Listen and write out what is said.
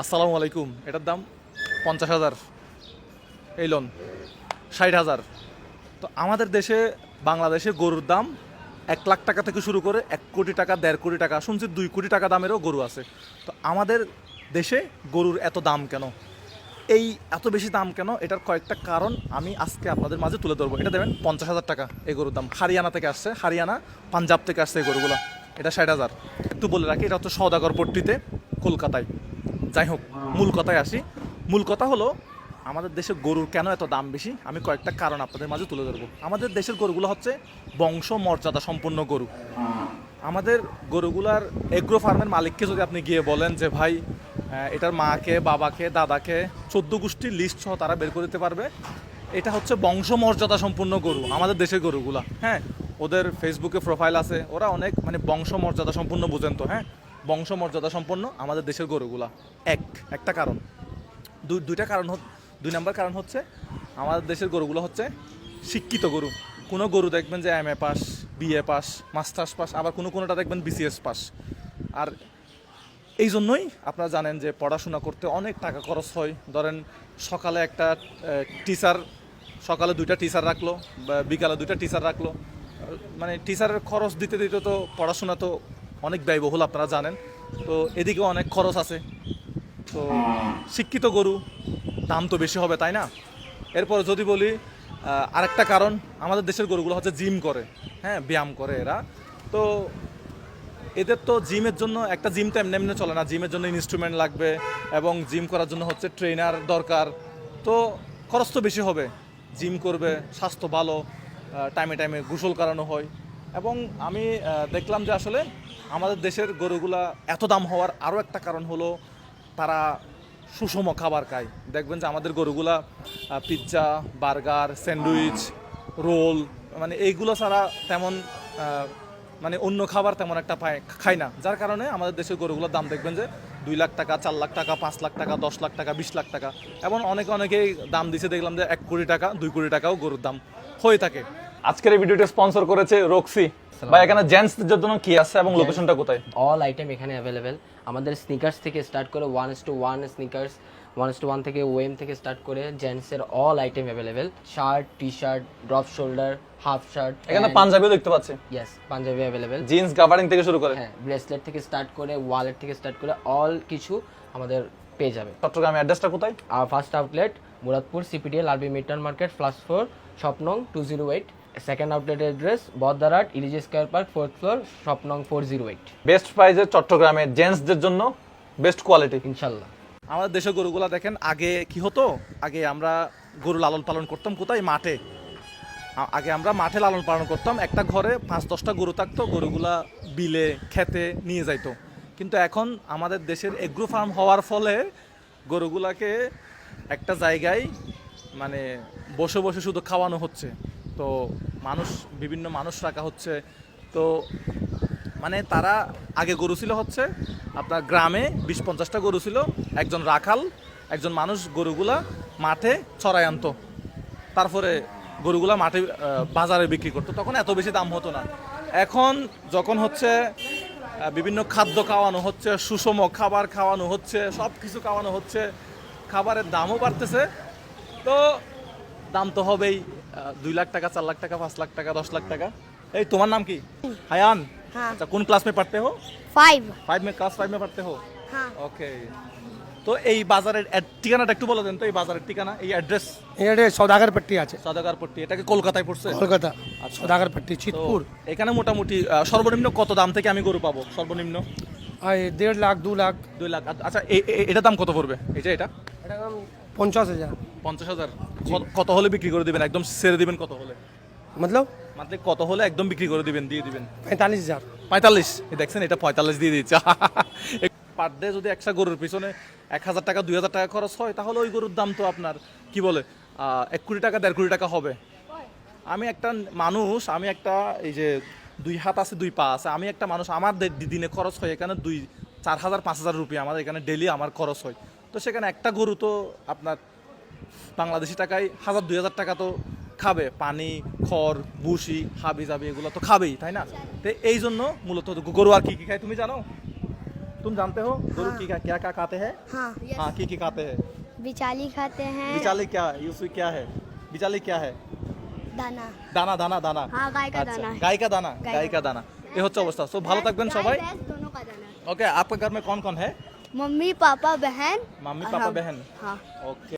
আসসালামু আলাইকুম। এটার দাম 50,000, এই লোন 60,000। তো আমাদের দেশে বাংলাদেশে গরুর দাম 1 লাখ টাকা থেকে শুরু করে 1 কোটি টাকা, 1.5 কোটি টাকা, শুনছি 2 কোটি টাকা দামেরও গরু আছে। তো আমাদের দেশে গরুর এত দাম কেন, এই এত বেশি দাম কেন, এটার কয়েকটা কারণ আমি আজকে আপনাদের মাঝে তুলে ধরবো। এটা দেবেন 50,000 টাকা এই গরুর দাম, হরিয়ানা থেকে আসছে, হরিয়ানা পাঞ্জাব থেকে আসছে এই গরুগুলো। এটা 60,000। একটু বলে রাখি, এটা হচ্ছে সওদাগর পট্টিতে, কলকাতায়। যাই হোক, মূল কথায় আসি। মূল কথা হলো আমাদের দেশে গরুর কেন এত দাম বেশি, আমি কয়েকটা কারণ আপনাদের মাঝে তুলে ধরবো। আমাদের দেশের গরুগুলো হচ্ছে বংশ মর্যাদা সম্পন্ন গরু। আমাদের গরুগুলার এগ্রো ফার্মের মালিককে যদি আপনি গিয়ে বলেন যে ভাই এটার মাকে, বাবাকে, দাদাকে 14 গোষ্ঠীর লিস্ট সহ তারা বের করে দিতে পারবে। এটা হচ্ছে বংশ মর্যাদা সম্পূর্ণ গরু আমাদের দেশের গরুগুলা। হ্যাঁ, ওদের ফেসবুকে প্রোফাইল আছে, ওরা অনেক বংশ মর্যাদা সম্পূর্ণ বুঝেন তো। হ্যাঁ, বংশ মর্যাদা সম্পন্ন আমাদের দেশের গরুগুলা। একটা কারণ। দুই নম্বর কারণ হচ্ছে আমাদের দেশের গরুগুলো হচ্ছে শিক্ষিত গরু। কোনো গরু দেখবেন যে MA pass, BA pass, masters pass, আবার কোনোটা দেখবেন BCS পাস। আর এই জন্যই আপনারা জানেন যে পড়াশোনা করতে অনেক টাকা খরচ হয়। ধরেন সকালে একটা টিচার, সকালে 2টা টিচার রাখলো, বিকালে 2টা টিচার রাখলো, টিচারের খরচ দিতে দিতে তো পড়াশোনা তো অনেক ব্যয়বহুল, আপনারা জানেন। তো এদিকে অনেক খরচ আছে। তো শিক্ষিত গরু দাম তো বেশি হবে, তাই না? এরপর যদি বলি আরেকটা কারণ, আমাদের দেশের গরুগুলো হচ্ছে জিম করে। হ্যাঁ, ব্যায়াম করে এরা। তো এদের তো জিমের জন্য, একটা জিম তো এমনি এমনি চলে না, জিমের জন্য ইনস্ট্রুমেন্ট লাগবে এবং জিম করার জন্য হচ্ছে ট্রেনার দরকার। তো খরচ তো বেশি হবে। জিম করবে, স্বাস্থ্য ভালো, টাইমে টাইমে গোসল করানো হয়। এবং আমি দেখলাম যে আসলে আমাদের দেশের গরুগুলা এত দাম হওয়ার আরও একটা কারণ হলো তারা সুষম খাবার খায়। দেখবেন যে আমাদের গরুগুলা পিৎজা, বার্গার, স্যান্ডউইচ, রোল এইগুলো ছাড়া তেমন অন্য খাবার তেমন একটা খায় না। যার কারণে আমাদের দেশের গরুগুলোর দাম দেখবেন যে 2 লাখ টাকা, 4 লাখ টাকা, 5 লাখ টাকা, 10 লাখ টাকা, 20 লাখ টাকা, এবং অনেকেই দাম দিছে দেখলাম যে 1 কোটি টাকা, 2 কোটি টাকাও গরুর দাম হয়ে থাকে। আজকের এই ভিডিওটা স্পন্সর করেছে রক্সি। ভাই, এখানে জেন্টসদের জন্য কি আছে এবং লোকেশনটা কোথায়? অল আইটেম এখানে অ্যাভেলেবেল। আমাদের স্নিকার্স থেকে স্টার্ট করে 1:1 স্নিকার্স, 1:1 থেকে ওএম থেকে স্টার্ট করে জেন্টসের all item available. Shirt, T shirt, drop shoulder, half shirt, এখানে পাঞ্জাবিও দেখতে পাচ্ছি। Yes, Panjabi available. জিন্স গাভারিং থেকে শুরু করে, হ্যাঁ, ব্রেসলেট থেকে স্টার্ট করে, ওয়ালেট থেকে স্টার্ট করে অল কিছু আমাদের পেয়ে যাবে। চট্টগ্রামের অ্যাড্রেসটা কোথায়? আর first outlet Muradpur CPDL RB midtown market, +4, shop নং 208। সেকেন্ড আউটলেট অ্যাড্রেস বদ্দারহাট ইলিজি square park, 4th floor, shop নং 408। বেস্ট প্রাইসে চট্টগ্রামের জেন্টসদের জন্য বেস্ট কোয়ালিটি ইনশাল্লাহ। আমাদের দেশের গরুগুলা দেখেন, আগে কি হতো, আগে আমরা গরু লালন পালন করতাম কোথায়? মাঠে। আগে আমরা মাঠে লালন পালন করতাম, একটা ঘরে 5-10টা গরু থাকতো, গরুগুলা বিলে, খেতে নিয়ে যাইতো। কিন্তু এখন আমাদের দেশের এগ্রো ফার্ম হওয়ার ফলে গরুগুলাকে একটা জায়গায় বসে বসে শুধু খাওয়ানো হচ্ছে। তো বিভিন্ন মানুষ রাখা হচ্ছে। তো তারা আগে গরু ছিল হচ্ছে আপনার গ্রামে 20-50টা গরু ছিল, একজন রাখাল, একজন মানুষ গরুগুলা মাঠে চড়াই আনতো, তারপরে গরুগুলা মাঠে বাজারে বিক্রি করতো। তখন এত বেশি দাম হতো না। এখন যখন হচ্ছে বিভিন্ন খাদ্য খাওয়ানো হচ্ছে, সুষম খাবার খাওয়ানো হচ্ছে, সব কিছু খাওয়ানো হচ্ছে, খাবারের দামও বাড়তেছে। তো দাম তো হবেই, 2 লাখ টাকা, 4 লাখ টাকা, 5 লাখ টাকা, 10 লাখ টাকা। এই তোমার नाम की? हायान। हाँ। अच्छा, कौन क्लास में पढ़ते हो? 5। 5 में, क्लास 5 में पढ़ते हो? हाँ। ওকে। তো এই বাজারের ঠিকানাটা একটু বলে দেন তো, এই বাজারের ঠিকানা, এই অ্যাড্রেস। এটা সওদাগর পট্টি আছে, সওদাগরপট্টি, এটাকে কলকাতায় পড়ছে? কলকাতা। সওদাগর পট্টি, তো চিতপুর। এখানে মোটামুটি সর্বনিম্ন কত দাম থেকে আমি গরু পাবো? সর্বনিম্ন আর 1.5 লাখ 2 লাখ। 2 লাখ। আচ্ছা, এটার দাম কত পড়বে? এটা 50,000। 50,000। কত হলে বিক্রি করে দিবেন? একদম ছেড়ে দিবেন কত হলে? मतलब কত হলে একদম বিক্রি করে দিবেন, দিয়ে দিবেন? 45,000। 45। দেখছেন, এটা 45 দিয়ে দিচ্ছে। পার ডে যদি একটা গরুর পিছনে 1,000 টাকা, 2,000 টাকা খরচ হয়, তাহলে ওই গরুর দাম তো আপনার 1 কোটি টাকা, 1.5 কোটি টাকা হবে। আমি একটা মানুষ, আমি একটা, এই যে 2 হাত আছে 2 পা আছে, আমি একটা মানুষ, আমার দিনে খরচ হয় এখানে 4,000-5,000 রুপিয়া আমার এখানে ডেলি আমার খরচ হয়। তো সেখানে একটা গরু তো আপনার বাংলাদেশি টাকায় 1,000-2,000 টাকা তো খাবে। পানি, খড়, ভুসি, হাবি জাবি এগুলো তো খাবেই, তাই না? তো এই জন্য মূলত গরু আর কি কি খায় তুমি জানো? तुम जानते हो गरु की क्या क्या खाते हैं? हाँ हाँ की खाते हैं? बिचाली खाते हैं बिचाली क्या उसमें क्या है? बिचाली क्या है? दाना দানা দানা দানা हाँ गाय का আচ্ছা दाना है গাই কা দানা गाय গাই কা দানা এই হচ্ছে অবস্থা সো ভালো থাকবেন गाय, সবাই भैंस दोनों का दाना ओके आपके घर में कौन कौन है? मम्मी पापा बहन मम्मी और पापा हम। बहन हाँ ओके